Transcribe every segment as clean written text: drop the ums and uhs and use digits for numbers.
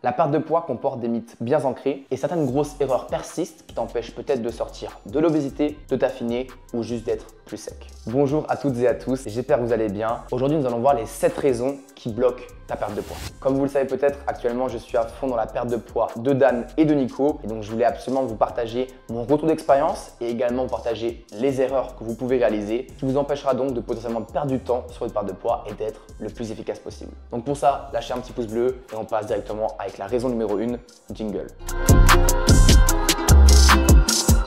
La perte de poids comporte des mythes bien ancrés et certaines grosses erreurs persistent qui t'empêchent peut-être de sortir de l'obésité, de t'affiner ou juste d'être plus sec. Bonjour à toutes et à tous, j'espère que vous allez bien. Aujourd'hui, nous allons voir les 7 raisons qui bloquent ta perte de poids. Comme vous le savez peut-être, actuellement, je suis à fond dans la perte de poids de Dan et de Nico. Et donc, je voulais absolument vous partager mon retour d'expérience et également vous partager les erreurs que vous pouvez réaliser qui vous empêchera donc de potentiellement perdre du temps sur votre perte de poids et d'être le plus efficace possible. Donc pour ça, lâchez un petit pouce bleu et on passe directement avec la raison numéro 1, jingle.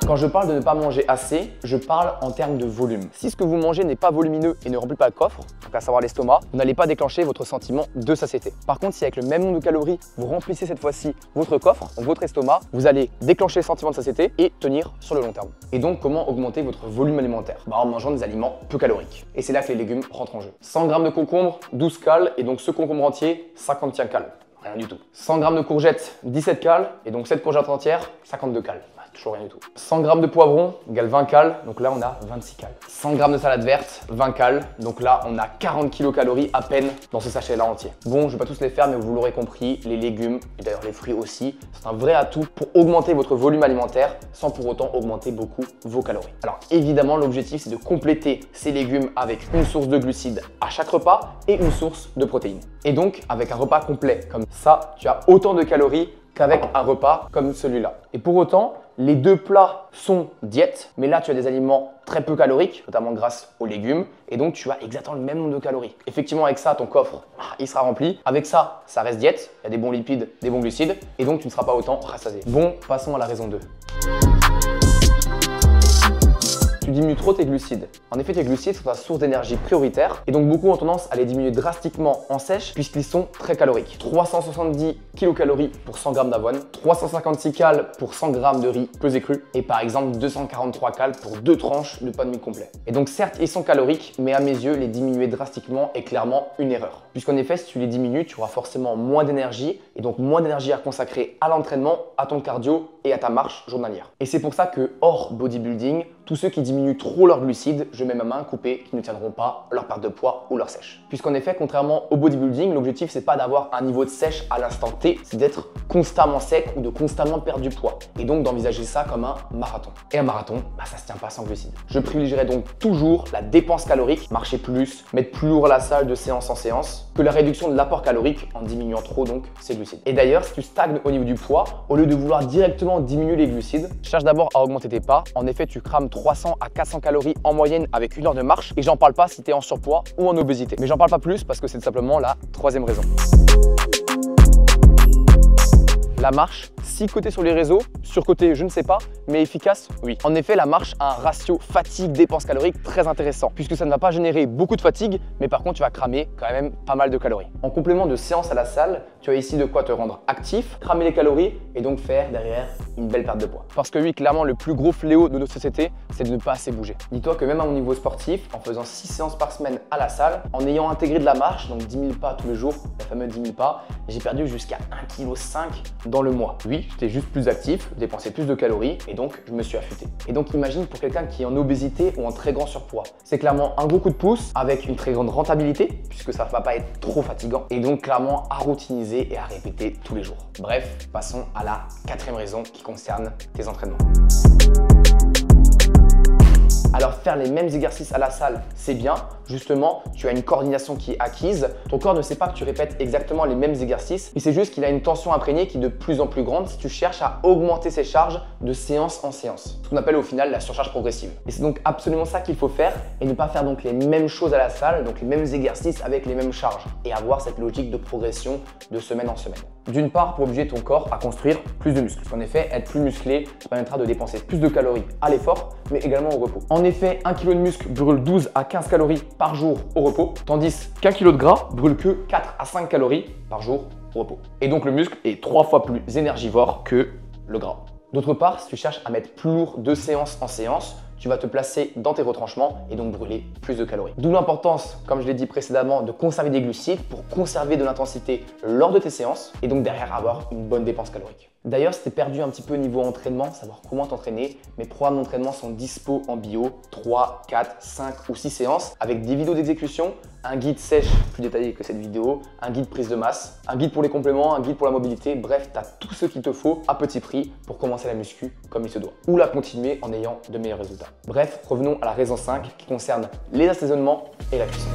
Quand je parle de ne pas manger assez, je parle en termes de volume. Si ce que vous mangez n'est pas volumineux et ne remplit pas le coffre, donc à savoir l'estomac, vous n'allez pas déclencher votre sentiment de satiété. Par contre, si avec le même nombre de calories, vous remplissez cette fois-ci votre coffre, donc votre estomac, vous allez déclencher le sentiment de satiété et tenir sur le long terme. Et donc, comment augmenter votre volume alimentaire? En mangeant des aliments peu caloriques. Et c'est là que les légumes rentrent en jeu. 100 g de concombre, 12 cales, et donc ce concombre entier, 50 cales. Rien du tout. 100 g de courgettes, 17 cales, et donc cette courgette entière, 52 cales. Toujours rien du tout. 100 g de poivron égale 20 cales, donc là on a 26 cales. 100 g de salade verte, 20 cales, donc là on a 40 kilocalories à peine dans ce sachet là entier. Bon, je vais pas tous les faire, mais vous l'aurez compris, les légumes, et d'ailleurs les fruits aussi, c'est un vrai atout pour augmenter votre volume alimentaire sans pour autant augmenter beaucoup vos calories. Alors évidemment, l'objectif c'est de compléter ces légumes avec une source de glucides à chaque repas et une source de protéines. Et donc avec un repas complet comme ça, tu as autant de calories qu'avec un repas comme celui-là. Et pour autant, les deux plats sont diète, mais là tu as des aliments très peu caloriques, notamment grâce aux légumes, et donc tu as exactement le même nombre de calories. Effectivement, avec ça, ton coffre, il sera rempli. Avec ça, ça reste diète, il y a des bons lipides, des bons glucides, et donc tu ne seras pas autant rassasié. Bon, passons à la raison 2. Tu diminues trop tes glucides. En effet, tes glucides sont ta source d'énergie prioritaire et donc beaucoup ont tendance à les diminuer drastiquement en sèche puisqu'ils sont très caloriques. 370 kilocalories pour 100 g d'avoine, 356 cales pour 100 g de riz pesé cru et par exemple 243 cales pour 2 tranches de pain de mie complet. Et donc certes, ils sont caloriques, mais à mes yeux, les diminuer drastiquement est clairement une erreur. Puisqu'en effet, si tu les diminues, tu auras forcément moins d'énergie et donc moins d'énergie à consacrer à l'entraînement, à ton cardio et à ta marche journalière. Et c'est pour ça que hors bodybuilding, tous ceux qui diminuent trop leurs glucides, je mets ma main coupée, qui ne tiendront pas leur perte de poids ou leur sèche. Puisqu'en effet, contrairement au bodybuilding, l'objectif c'est pas d'avoir un niveau de sèche à l'instant T, c'est d'être constamment sec ou de constamment perdre du poids. Et donc d'envisager ça comme un marathon. Et un marathon, ça se tient pas sans glucides. Je privilégierais donc toujours la dépense calorique, marcher plus, mettre plus lourd à la salle de séance en séance, que la réduction de l'apport calorique en diminuant trop donc ces glucides. Et d'ailleurs, si tu stagnes au niveau du poids, au lieu de vouloir directement diminuer les glucides, cherche d'abord à augmenter tes pas. En effet, tu crames 300 à 400 calories en moyenne avec 1 heure de marche et j'en parle pas si tu es en surpoids ou en obésité. Mais j'en parle pas plus parce que c'est simplement la 3e raison. La marche, si côté sur les réseaux, surcoté je ne sais pas, mais efficace, oui. En effet, la marche a un ratio fatigue-dépense calorique très intéressant puisque ça ne va pas générer beaucoup de fatigue, mais par contre tu vas cramer quand même pas mal de calories. En complément de séance à la salle, tu as ici de quoi te rendre actif, cramer les calories et donc faire derrière une belle perte de poids. Parce que oui, clairement, le plus gros fléau de notre société, c'est de ne pas assez bouger. Dis-toi que même à mon niveau sportif, en faisant 6 séances par semaine à la salle, en ayant intégré de la marche, donc 10 000 pas tous les jours, les fameux 10 000 pas, j'ai perdu jusqu'à 1,5 kg dans le mois. Oui, j'étais juste plus actif, dépensais plus de calories et donc je me suis affûté. Et donc imagine pour quelqu'un qui est en obésité ou en très grand surpoids. C'est clairement un gros coup de pouce avec une très grande rentabilité puisque ça ne va pas être trop fatigant et donc clairement à routiniser et à répéter tous les jours. Bref, passons à la 4e raison qui concerne tes entraînements. Alors faire les mêmes exercices à la salle, c'est bien. Justement, tu as une coordination qui est acquise. Ton corps ne sait pas que tu répètes exactement les mêmes exercices, mais c'est juste qu'il a une tension imprégnée qui est de plus en plus grande si tu cherches à augmenter ses charges de séance en séance. Ce qu'on appelle au final la surcharge progressive. Et c'est donc absolument ça qu'il faut faire et ne pas faire donc les mêmes choses à la salle, donc les mêmes exercices avec les mêmes charges et avoir cette logique de progression de semaine en semaine. D'une part, pour obliger ton corps à construire plus de muscles. En effet, être plus musclé, ça permettra de dépenser plus de calories à l'effort, mais également au repos. En effet, 1 kg de muscle brûle 12 à 15 calories par jour au repos, tandis qu'un kilo de gras brûle que 4 à 5 calories par jour au repos. Et donc le muscle est 3 fois plus énergivore que le gras. D'autre part, si tu cherches à mettre plus lourd de séance en séance, tu vas te placer dans tes retranchements et donc brûler plus de calories. D'où l'importance, comme je l'ai dit précédemment, de conserver des glucides pour conserver de l'intensité lors de tes séances et donc derrière avoir une bonne dépense calorique. D'ailleurs, si tu es perdu un petit peu niveau entraînement, savoir comment t'entraîner, mes programmes d'entraînement sont dispo en bio, 3, 4, 5 ou 6 séances avec des vidéos d'exécution, un guide sèche plus détaillé que cette vidéo, un guide prise de masse, un guide pour les compléments, un guide pour la mobilité. Bref, tu as tout ce qu'il te faut à petit prix pour commencer la muscu comme il se doit ou la continuer en ayant de meilleurs résultats. Bref, revenons à la raison 5 qui concerne les assaisonnements et la cuisson.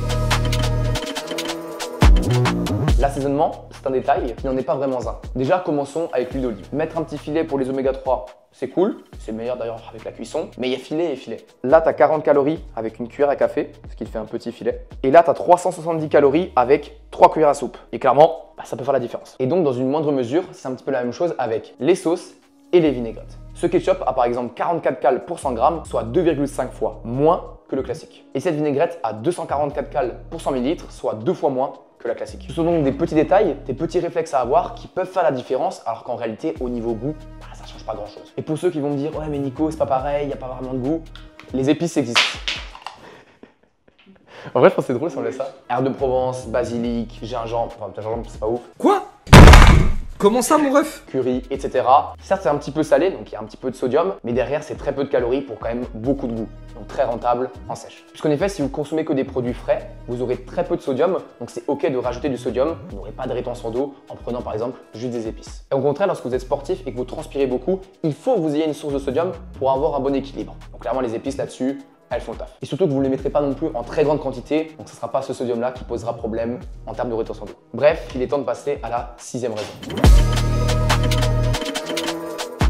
L'assaisonnement, c'est un détail qui n'en est pas vraiment un. Déjà, commençons avec l'huile d'olive. Mettre un petit filet pour les oméga 3, c'est cool. C'est meilleur d'ailleurs avec la cuisson. Mais il y a filet et filet. Là, tu as 40 calories avec une cuillère à café, ce qui te fait un petit filet. Et là, tu as 370 calories avec 3 cuillères à soupe. Et clairement, ça peut faire la différence. Et donc, dans une moindre mesure, c'est un petit peu la même chose avec les sauces et les vinaigrettes. Ce ketchup a par exemple 44 calories pour 100 grammes, soit 2,5 fois moins que le classique. Et cette vinaigrette a 244 calories pour 100 ml, soit 2 fois moins que la classique. Ce sont donc des petits détails, des petits réflexes à avoir qui peuvent faire la différence, alors qu'en réalité, au niveau goût, ça change pas grand chose. Et pour ceux qui vont me dire, ouais mais Nico, c'est pas pareil, il n'y a pas vraiment de goût, les épices existent. En vrai, je pense que c'est drôle si on laisse ça. Herbes de Provence, basilic, gingembre, enfin gingembre c'est pas ouf. Quoi? Comment ça, mon ref? Curry, etc. Certes, c'est un petit peu salé, donc il y a un petit peu de sodium, mais derrière, c'est très peu de calories pour quand même beaucoup de goût. Donc très rentable en sèche. Puisqu'en effet, si vous consommez que des produits frais, vous aurez très peu de sodium, donc c'est ok de rajouter du sodium. Vous n'aurez pas de rétention d'eau en prenant par exemple juste des épices. Et au contraire, lorsque vous êtes sportif et que vous transpirez beaucoup, il faut que vous ayez une source de sodium pour avoir un bon équilibre. Donc clairement, les épices là-dessus, elles font le taf. Et surtout que vous ne les mettrez pas non plus en très grande quantité, donc ce ne sera pas ce sodium-là qui posera problème en termes de rétention d'eau. Bref, il est temps de passer à la 6e raison.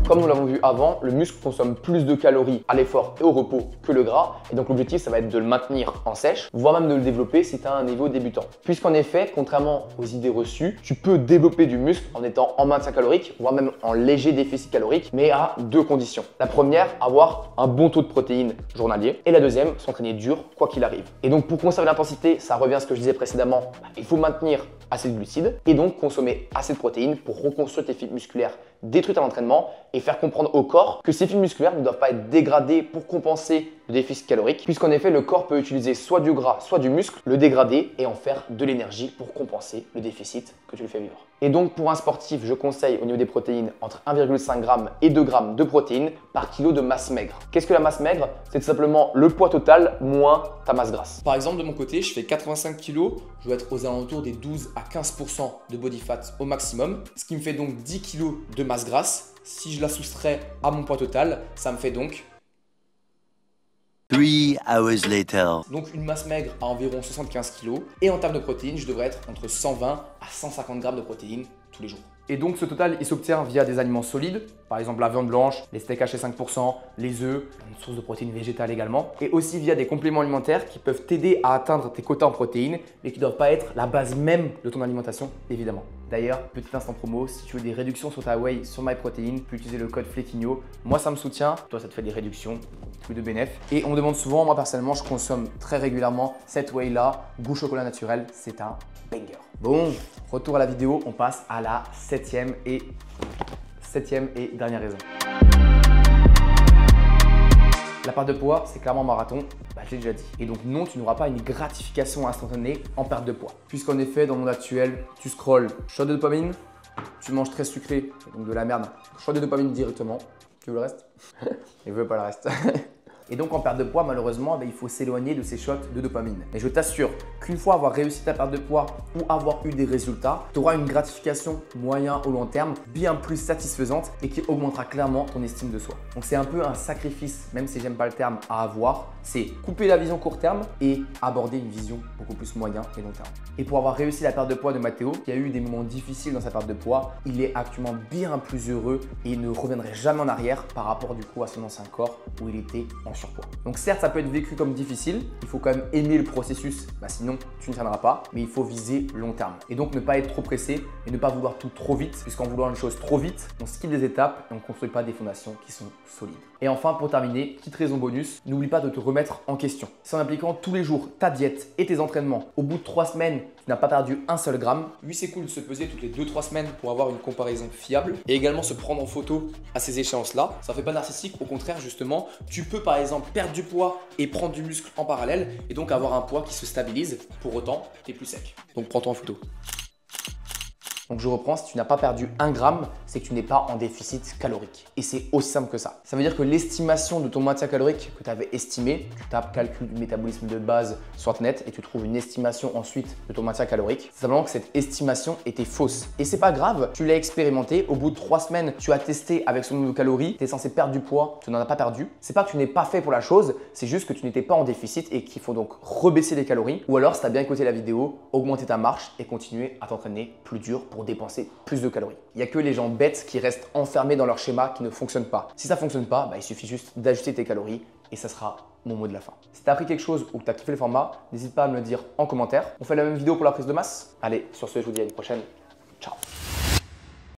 Comme nous l'avons vu avant, le muscle consomme plus de calories à l'effort et au repos que le gras. Et donc l'objectif, ça va être de le maintenir en sèche, voire même de le développer si tu as un niveau débutant. Puisqu'en effet, contrairement aux idées reçues, tu peux développer du muscle en étant en maintien calorique, voire même en léger déficit calorique, mais à 2 conditions. La première, avoir un bon taux de protéines journalier. Et la deuxième, s'entraîner dur quoi qu'il arrive. Et donc pour conserver l'intensité, ça revient à ce que je disais précédemment, il faut maintenir assez de glucides et donc consommer assez de protéines pour reconstruire tes fibres musculaires détruites à l'entraînement et faire comprendre au corps que ces fibres musculaires ne doivent pas être dégradées pour compenser le déficit calorique, puisqu'en effet le corps peut utiliser soit du gras, soit du muscle, le dégrader et en faire de l'énergie pour compenser le déficit que tu lui fais vivre. Et donc pour un sportif, je conseille au niveau des protéines entre 1,5 g et 2 g de protéines par kilo de masse maigre. Qu'est-ce que la masse maigre? C'est tout simplement le poids total moins ta masse grasse. Par exemple, de mon côté, je fais 85 kg, je dois être aux alentours des 12 à 15% de body fat au maximum, ce qui me fait donc 10 kg de masse grasse. Si je la soustrais à mon poids total, ça me fait donc 3 hours later. Donc une masse maigre à environ 75 kg. Et en termes de protéines, je devrais être entre 120 à 150 g de protéines tous les jours. Et donc ce total, il s'obtient via des aliments solides, par exemple la viande blanche, les steaks hachés 5%, les œufs, une source de protéines végétales également, et aussi via des compléments alimentaires qui peuvent t'aider à atteindre tes quotas en protéines, mais qui ne doivent pas être la base même de ton alimentation, évidemment. D'ailleurs, petit instant promo, si tu veux des réductions sur ta whey sur MyProtein, tu peux utiliser le code FLEQUIGNO. Moi, ça me soutient, toi, ça te fait des réductions, plus de bénéfices. Et on me demande souvent, moi personnellement, je consomme très régulièrement cette whey-là, goût chocolat naturel, c'est un banger. Bon, retour à la vidéo, on passe à la septième et dernière raison. La perte de poids, c'est clairement marathon, je l'ai déjà dit. Et donc non, tu n'auras pas une gratification instantanée en perte de poids. Puisqu'en effet, dans le monde actuel, tu scrolles, shot de dopamine, tu manges très sucré, donc de la merde, shot de dopamine directement. Tu veux le reste? Il veut pas le reste. Et donc en perte de poids, malheureusement, il faut s'éloigner de ces shots de dopamine. Mais je t'assure qu'une fois avoir réussi ta perte de poids ou avoir eu des résultats, tu auras une gratification moyen au long terme bien plus satisfaisante et qui augmentera clairement ton estime de soi. Donc c'est un peu un sacrifice, même si j'aime pas le terme, à avoir. C'est couper la vision court terme et aborder une vision beaucoup plus moyen et long terme. Et pour avoir réussi la perte de poids de Matteo, qui a eu des moments difficiles dans sa perte de poids, il est actuellement bien plus heureux et il ne reviendrait jamais en arrière par rapport du coup à son ancien corps où il était en surpoids. Donc certes, ça peut être vécu comme difficile, il faut quand même aimer le processus, sinon tu ne tiendras pas, mais il faut viser long terme. Et donc ne pas être trop pressé et ne pas vouloir tout trop vite, puisqu'en voulant une chose trop vite, on skip des étapes et on ne construit pas des fondations qui sont solides. Et enfin, pour terminer, petite raison bonus, n'oublie pas de te remettre en question. Si en appliquant tous les jours ta diète et tes entraînements, au bout de 3 semaines, tu n'as pas perdu un seul gramme. Oui, c'est cool de se peser toutes les 2-3 semaines pour avoir une comparaison fiable et également se prendre en photo à ces échéances-là. Ça ne fait pas narcissique, au contraire, justement, tu peux par exemple perdre du poids et prendre du muscle en parallèle et donc avoir un poids qui se stabilise. Pour autant, tu es plus sec. Donc prends-toi en photo. Donc je reprends, si tu n'as pas perdu 1 gramme, c'est que tu n'es pas en déficit calorique. Et c'est aussi simple que ça. Ça veut dire que l'estimation de ton maintien calorique que tu avais estimé, tu tapes calcul du métabolisme de base sur internet et tu trouves une estimation ensuite de ton maintien calorique. C'est simplement que cette estimation était fausse. Et c'est pas grave, tu l'as expérimenté, au bout de 3 semaines, tu as testé avec son nombre de calories, tu es censé perdre du poids, tu n'en as pas perdu. C'est pas que tu n'es pas fait pour la chose, c'est juste que tu n'étais pas en déficit et qu'il faut donc rebaisser les calories. Ou alors, si tu as bien écouté la vidéo, augmenter ta marche et continuer à t'entraîner plus dur pour dépenser plus de calories. Il n'y a que les gens bêtes qui restent enfermés dans leur schéma qui ne fonctionne pas. Si ça ne fonctionne pas, il suffit juste d'ajuster tes calories et ça sera mon mot de la fin. Si tu as appris quelque chose ou que tu as kiffé le format, n'hésite pas à me le dire en commentaire. On fait la même vidéo pour la prise de masse. Allez, sur ce, je vous dis à une prochaine. Ciao.